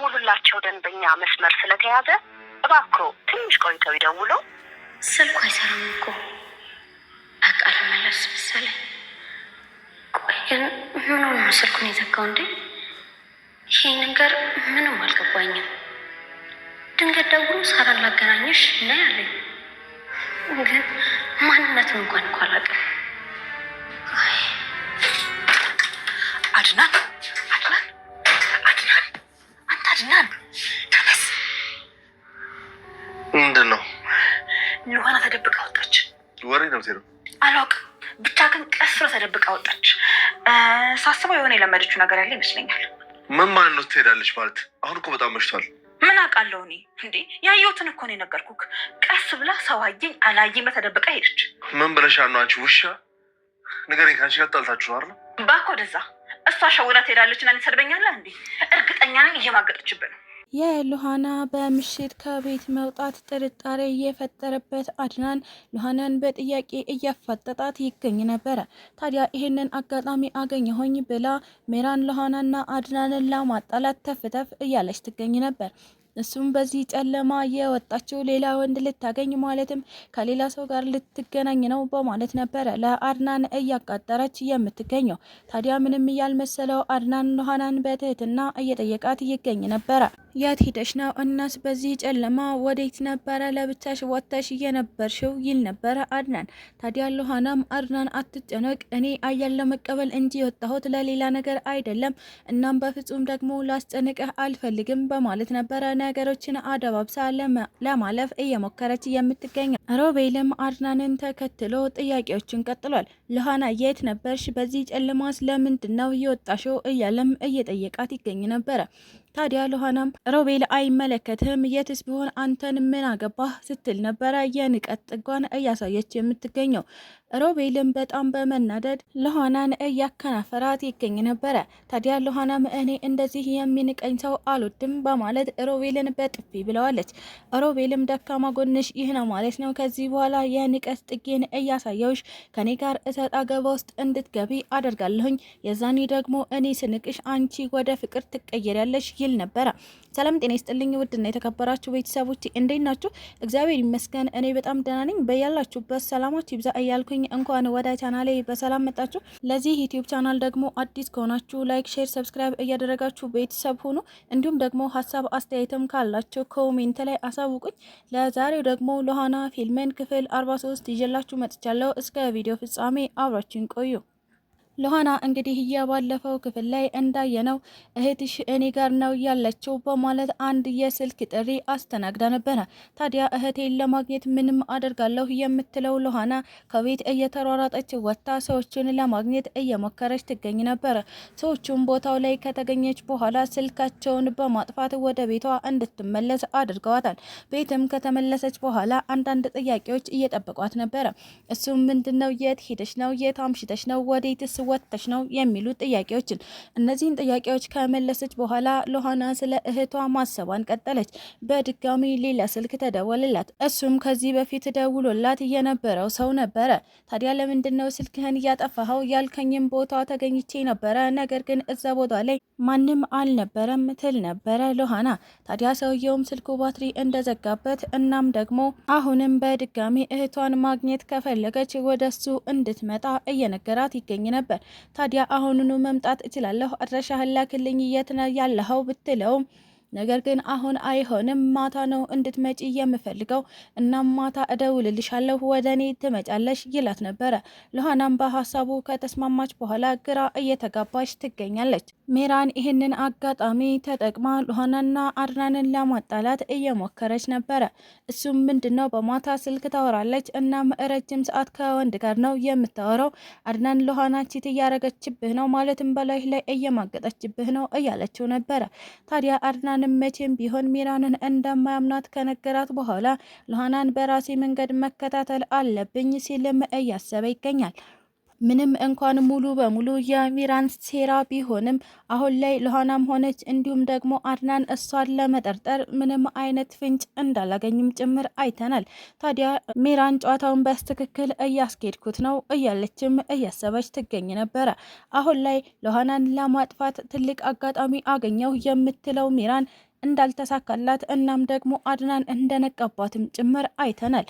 የደውሉላቸው ደንበኛ መስመር ስለተያዘ እባክዎ ትንሽ ቆይተው ይደውሉ። ስልኩ አይሰራም እኮ አቃለ መለስ መሰለኝ። ቆይ ግን ምን ሆኖ ስልኩን የዘጋው እንዴ? ይሄ ነገር ምንም አልገባኝም። ድንገት ደውሎ ሳራን ላገናኝሽ ነው ያለኝ፣ ግን ማንነቱን እንኳን እኮ አላውቅም። አድናን አንተ አድናን ተነስ። ምንድን ነው? ሉሃና ተደብቃ ወጣች። ወሬ ነው ዜሮ አላውቅም፣ ብቻ ግን ቀስ ብላ ተደብቃ ወጣች። ሳስበው የሆነ የለመደችው ነገር ያለ ይመስለኛል። ምን ማለት ነው ትሄዳለች ማለት? አሁን እኮ በጣም መሽቷል። ምን አውቃለሁ እኔ እንዴ? ያየሁትን እኮ ነው የነገርኩክ። ቀስ ብላ ሰው አየኝ አላየኝ ተደብቃ ሄደች። ምን ብለሻል ነው አንቺ ውሻ? ንገረኝ፣ ከአንቺ ጋር ጣልታችሁ ነው አይደል? እባክህ ወደዛ። እሷ ሸውዳ ትሄዳለች እና ትሰድበኛለህ እንዴ? እርግጠኛ ነኝ እየማገጠችብን ነው። የሉሃና በምሽት ከቤት መውጣት ጥርጣሬ የፈጠረበት አድናን ሉሃናን በጥያቄ እያፋጠጣት ይገኝ ነበረ። ታዲያ ይሄንን አጋጣሚ አገኘሁኝ ብላ ሜራን ሉሃናና አድናንን ለማጣላት ተፍተፍ እያለች ትገኝ ነበር። እሱም በዚህ ጨለማ የወጣችው ሌላ ወንድ ልታገኝ ማለትም ከሌላ ሰው ጋር ልትገናኝ ነው በማለት ነበረ ለአድናን እያቃጠረች የምትገኘው። ታዲያ ምንም ያልመሰለው አድናን ሉሃናን በትህትና እየጠየቃት ይገኝ ነበረ። የት ሄደሽ ነው? እናስ በዚህ ጨለማ ወዴት ነበረ ለብቻሽ ወጥተሽ የነበርሽው? ይል ነበረ አድናን። ታዲያ ሉሃናም አድናን አትጨነቅ፣ እኔ አያል ለመቀበል እንጂ የወጣሁት ለሌላ ነገር አይደለም፣ እናም በፍጹም ደግሞ ላስጨንቅህ አልፈልግም በማለት ነበረ ነገሮችን አደባብሳ ለማለፍ እየሞከረች የምትገኘው። ሮቤልም አድናንን ተከትሎ ጥያቄዎችን ቀጥሏል። ሉሃና የት ነበርሽ? በዚህ ጨለማስ ለምንድን ነው የወጣሽው? እያለም እየጠየቃት ይገኝ ነበረ። ታዲያ ሉሃናም ሮቤል አይመለከትህም፣ የትስ ቢሆን አንተን ምን አገባህ ስትል ነበረ የንቀት ጥጓን እያሳየች የምትገኘው። ሮቤልም በጣም በመናደድ ሉሃናን እያከናፈራት ይገኝ ነበረ። ታዲያ ሉሃናም እኔ እንደዚህ የሚንቀኝ ሰው አልወድም በማለት ሮቤልን በጥፊ ብለዋለች። ሮቤልም ደካማ ጎንሽ ይህ ነው ማለት ነው፣ ከዚህ በኋላ የንቀት ጥጌን እያሳየውሽ ከኔ ጋር እሰጥ አገባ ውስጥ እንድትገቢ አደርጋለሁኝ፣ የዛኔ ደግሞ እኔ ስንቅሽ አንቺ ወደ ፍቅር ትቀየሪያለሽ ይል ነበረ። ሰላም ጤና ይስጥልኝ ውድና የተከበራችሁ ቤተሰቦች እንዴት ናችሁ? እግዚአብሔር ይመስገን እኔ በጣም ደህና ነኝ። በያላችሁበት ሰላማችሁ ይብዛ እያልኩኝ እንኳን ወደ ቻናሌ በሰላም መጣችሁ። ለዚህ ዩቲዩብ ቻናል ደግሞ አዲስ ከሆናችሁ ላይክ፣ ሼር፣ ሰብስክራይብ እያደረጋችሁ ቤተሰብ ሁኑ። እንዲሁም ደግሞ ሀሳብ አስተያየትም ካላችሁ ኮሜንት ላይ አሳውቁኝ። ለዛሬው ደግሞ ሉሃና ፊልምን ክፍል 43 ይዤላችሁ መጥቻለሁ። እስከ ቪዲዮ ፍጻሜ አብራችሁን ቆዩ። ሉሃና እንግዲህ የባለፈው ክፍል ላይ እንዳየነው እህትሽ እኔ ጋር ነው ያለችው በማለት አንድ የስልክ ጥሪ አስተናግዳ ነበረ። ታዲያ እህቴን ለማግኘት ምንም አደርጋለሁ የምትለው ሉሃና ከቤት እየተሯሯጠች ወጥታ ሰዎችን ለማግኘት እየሞከረች ትገኝ ነበረ። ሰዎቹም ቦታው ላይ ከተገኘች በኋላ ስልካቸውን በማጥፋት ወደ ቤቷ እንድትመለስ አድርገዋታል። ቤትም ከተመለሰች በኋላ አንዳንድ ጥያቄዎች እየጠበቋት ነበረ። እሱም ምንድነው? የት ሄደች ነው? የት አምሽተች ነው? ወዴትስ ወጥተሽ ነው የሚሉ ጥያቄዎችን እነዚህን ጥያቄዎች ከመለሰች በኋላ ሉሃና ስለ እህቷ ማሰቧን ቀጠለች። በድጋሚ ሌላ ስልክ ተደወለላት። እሱም ከዚህ በፊት ደውሎላት የነበረው ሰው ነበረ። ታዲያ ለምንድነው ስልክህን እያጠፋኸው? ያልከኝም ቦታ ተገኝቼ ነበረ፣ ነገር ግን እዛ ቦታ ላይ ማንም አልነበረም ትል ነበረ ሉሃና። ታዲያ ሰውየውም ስልኩ ባትሪ እንደዘጋበት እናም ደግሞ አሁንም በድጋሚ እህቷን ማግኘት ከፈለገች ወደሱ እንድትመጣ እየነገራት ይገኝ ነበር። ታዲያ አሁኑኑ መምጣት እችላለሁ፣ አድራሻህን ላክልኝ፣ የት ነው ያለኸው ብትለውም ነገር ግን አሁን አይሆንም፣ ማታ ነው እንድትመጪ የምፈልገው፣ እናም ማታ እደውልልሻለሁ፣ ወደ እኔ ትመጫለሽ ይላት ነበረ። ሉሃናም በሀሳቡ ከተስማማች በኋላ ግራ እየተጋባች ትገኛለች። ሜራን ይህንን አጋጣሚ ተጠቅማ ሉሃናና አድናንን ለማጣላት እየሞከረች ነበረ። እሱም ምንድነው በማታ ስልክ ታወራለች፣ እናም ረጅም ሰዓት ከወንድ ጋር ነው የምታወራው፣ አድናን ሉሃና ቺት እያረገችብህ ነው፣ ማለትም በላይ ላይ እየማገጠችብህ ነው እያለችው ነበረ። ታዲያ አድናን መቼም ቢሆን ሜራንን እንደማያምናት ከነገራት በኋላ ሉሃናን በራሴ መንገድ መከታተል አለብኝ ሲልም እያሰበ ይገኛል። ምንም እንኳን ሙሉ በሙሉ የሚራን ሴራ ቢሆንም አሁን ላይ ሉሃናም ሆነች እንዲሁም ደግሞ አድናን እሷን ለመጠርጠር ምንም አይነት ፍንጭ እንዳላገኝም ጭምር አይተናል። ታዲያ ሚራን ጨዋታውን በስትክክል እያስኬድኩት ነው እያለችም እያሰበች ትገኝ ነበረ። አሁን ላይ ሉሃናን ለማጥፋት ትልቅ አጋጣሚ አገኘው የምትለው ሚራን እንዳልተሳካላት እናም ደግሞ አድናን እንደነቀባትም ጭምር አይተናል።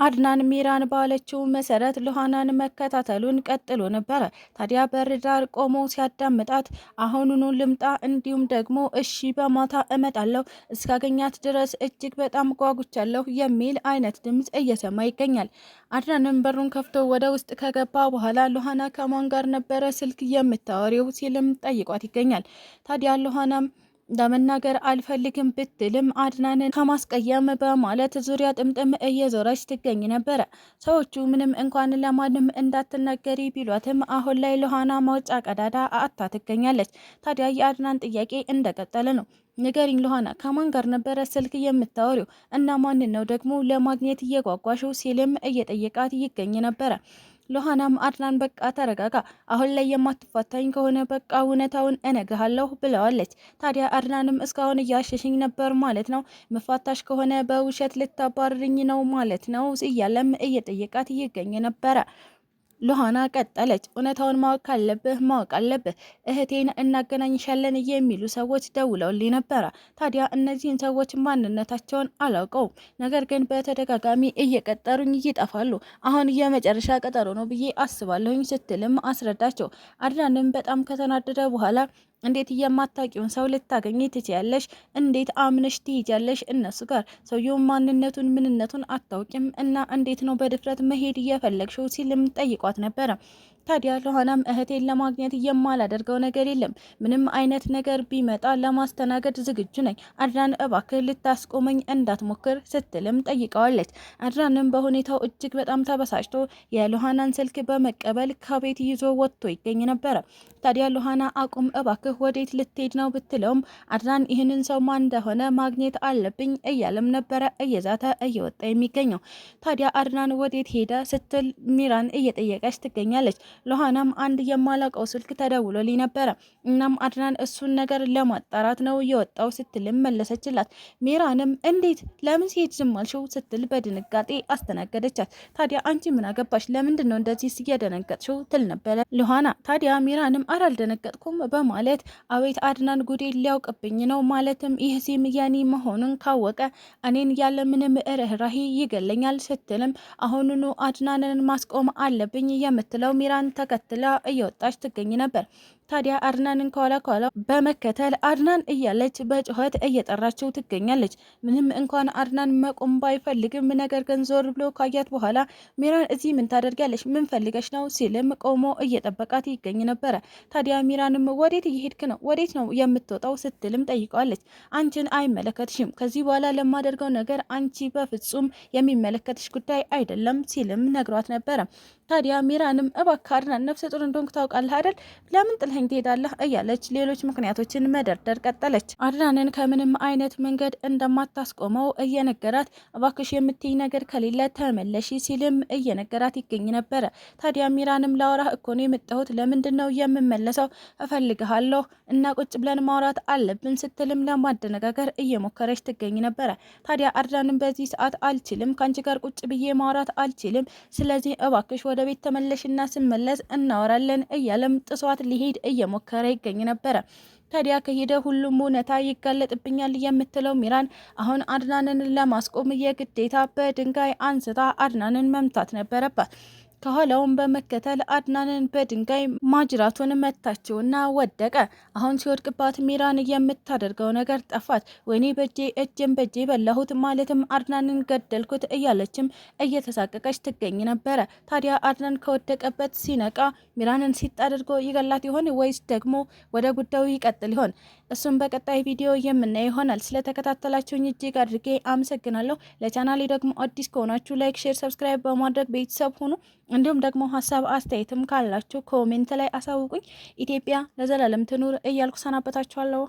አድናን ሚራን ባለችው መሰረት ሉሃናን መከታተሉን ቀጥሎ ነበረ። ታዲያ በር ዳር ቆሞ ሲያዳምጣት አሁኑኑ ልምጣ እንዲሁም ደግሞ እሺ በማታ እመጣለሁ እስካገኛት ድረስ እጅግ በጣም ጓጉቻለሁ የሚል አይነት ድምፅ እየሰማ ይገኛል። አድናንም በሩን ከፍቶ ወደ ውስጥ ከገባ በኋላ ሉሃና ከማን ጋር ነበረ ስልክ የምታወሪው ሲልም ጠይቋት ይገኛል። ታዲያ ሉሃናም ለመናገር አልፈልግም ብትልም አድናንን ከማስቀየም በማለት ዙሪያ ጥምጥም እየዞረች ትገኝ ነበረ። ሰዎቹ ምንም እንኳን ለማንም እንዳትናገሪ ቢሏትም አሁን ላይ ሉሃና መውጫ ቀዳዳ አታ ትገኛለች። ታዲያ የአድናን ጥያቄ እንደቀጠለ ነው። ንገሪኝ ሉሃና ከማን ጋር ነበረ ስልክ የምታወሪው እና ማንን ነው ደግሞ ለማግኘት እየጓጓሽው ሲልም እየጠየቃት ይገኝ ነበረ። ሉሃናም አድናን በቃ ተረጋጋ፣ አሁን ላይ የማትፋታኝ ከሆነ በቃ እውነታውን እነግርሃለሁ ብለዋለች። ታዲያ አድናንም እስካሁን እያሸሽኝ ነበር ማለት ነው፣ መፋታሽ ከሆነ በውሸት ልታባርርኝ ነው ማለት ነው እያለም እየጠየቃት ይገኝ ነበረ። ሉሃና ቀጠለች። እውነታውን ማወቅ አለብህ፣ እህቴን እናገናኝሻለን የሚሉ ሰዎች ደውለውልኝ ነበረ። ታዲያ እነዚህን ሰዎች ማንነታቸውን አላውቀውም፣ ነገር ግን በተደጋጋሚ እየቀጠሩኝ ይጠፋሉ። አሁን የመጨረሻ ቀጠሮ ነው ብዬ አስባለሁኝ ስትልም አስረዳቸው። አድናንም በጣም ከተናደደ በኋላ እንዴት የማታውቂውን ሰው ልታገኝ ትችያለሽ? እንዴት አምነሽ ትሄጃለሽ እነሱ ጋር? ሰውየውን ማንነቱን ምንነቱን አታውቂም እና እንዴት ነው በድፍረት መሄድ እየፈለግሽው? ሲልም ጠይቋት ነበረ። ታዲያ ሉሃናም እህቴን ለማግኘት የማላደርገው ነገር የለም፣ ምንም አይነት ነገር ቢመጣ ለማስተናገድ ዝግጁ ነኝ፣ አድናን እባክህ ልታስቆመኝ እንዳትሞክር ስትልም ጠይቀዋለች። አድናንም በሁኔታው እጅግ በጣም ተበሳጭቶ የሉሃናን ስልክ በመቀበል ከቤት ይዞ ወጥቶ ይገኝ ነበረ። ታዲያ ሉሃና አቁም እባክህ ወዴት ልትሄድ ነው ብትለውም አድናን ይህንን ሰው ማን እንደሆነ ማግኘት አለብኝ እያለም ነበረ እየዛተ እየወጣ የሚገኘው። ታዲያ አድናን ወዴት ሄደ ስትል ሚራን እየጠየቀች ትገኛለች። ሉሃናም አንድ የማላውቀው ስልክ ተደውሎልኝ ነበረ፣ እናም አድናን እሱን ነገር ለማጣራት ነው የወጣው ስትልም መለሰችላት። ሚራንም እንዴት ለምን ሲሄድ ዝም አልሽው ስትል በድንጋጤ አስተናገደቻት። ታዲያ አንቺ ምን አገባሽ? ለምንድን ነው እንደዚህ እየደነገጥሽው? ትል ነበረ ሉሃና። ታዲያ ሚራንም አልደነገጥኩም በማለት አቤት አድናን ጉዴ ሊያውቅብኝ ነው፣ ማለትም ይህ ሲም ያኒ መሆኑን ካወቀ እኔን ያለ ምንም ርህራሄ ይገለኛል ስትልም አሁኑኑ አድናንን ማስቆም አለብኝ የምትለው ሚራን ተከትላ እየወጣች ትገኝ ነበር። ታዲያ አድናንን ከኋላ በመከተል አድናን እያለች በጩኸት እየጠራችው ትገኛለች። ምንም እንኳን አድናን መቆም ባይፈልግም ነገር ግን ዞር ብሎ ካያት በኋላ ሚራን እዚህ ምን ታደርጊያለሽ? ምን ፈልገሽ ነው? ሲልም ቆሞ እየጠበቃት ይገኝ ነበረ። ታዲያ ሚራንም ወዴት እየሄድክ ነው? ወዴት ነው የምትወጣው? ስትልም ጠይቀዋለች። አንቺን አይመለከትሽም፣ ከዚህ በኋላ ለማደርገው ነገር አንቺ በፍጹም የሚመለከትሽ ጉዳይ አይደለም ሲልም ነግሯት ነበረ። ታዲያ ሚራንም እባክህ አድናን ነፍሰ ጡር እንደሆንክ ታውቃለህ አይደል? ለምን ጥለኸኝ ትሄዳለህ? እያለች ሌሎች ምክንያቶችን መደርደር ቀጠለች። አድናንን ከምንም አይነት መንገድ እንደማታስቆመው እየነገራት እባክሽ የምትይ ነገር ከሌለ ተመለሺ ሲልም እየነገራት ይገኝ ነበረ። ታዲያ ሚራንም ላወራህ እኮ ነው የመጣሁት፣ ለምንድን ነው የምመለሰው? እፈልግሃለሁ እና ቁጭ ብለን ማውራት አለብን ስትልም ለማደነጋገር እየሞከረች ትገኝ ነበረ። ታዲያ አድናንም በዚህ ሰዓት አልችልም፣ ከአንቺ ጋር ቁጭ ብዬ ማውራት አልችልም፣ ስለዚህ እባክሽ ወደ ቤት ተመለሽና ስመለስ እናወራለን እያለም ጥሷት ሊሄድ እየሞከረ ይገኝ ነበረ። ታዲያ ከሄደ ሁሉም እውነታ ይጋለጥብኛል የምትለው ሚራን አሁን አድናንን ለማስቆም የግዴታ በድንጋይ አንስታ አድናንን መምታት ነበረባት። ከኋላውን በመከተል አድናንን በድንጋይ ማጅራቱን መታችውና ወደቀ። አሁን ሲወድቅባት ሚራን የምታደርገው ነገር ጠፋት። ወይኔ በጄ እጄን በጄ በላሁት፣ ማለትም አድናንን ገደልኩት እያለችም እየተሳቀቀች ትገኝ ነበረ። ታዲያ አድናን ከወደቀበት ሲነቃ ሚራንን ሲጥ አድርጎ ይገላት ይሆን ወይስ ደግሞ ወደ ጉዳዩ ይቀጥል ይሆን? እሱም በቀጣይ ቪዲዮ የምናየው ይሆናል። ስለተከታተላችሁኝ እጅግ አድርጌ አመሰግናለሁ። ለቻናሌ ደግሞ አዲስ ከሆናችሁ ላይክ፣ ሼር፣ ሰብስክራይብ በማድረግ ቤተሰብ ሁኑ። እንዲሁም ደግሞ ሀሳብ አስተያየትም ካላችሁ ኮሜንት ላይ አሳውቁኝ። ኢትዮጵያ ለዘላለም ትኑር እያልኩ ሰናበታችኋለሁ።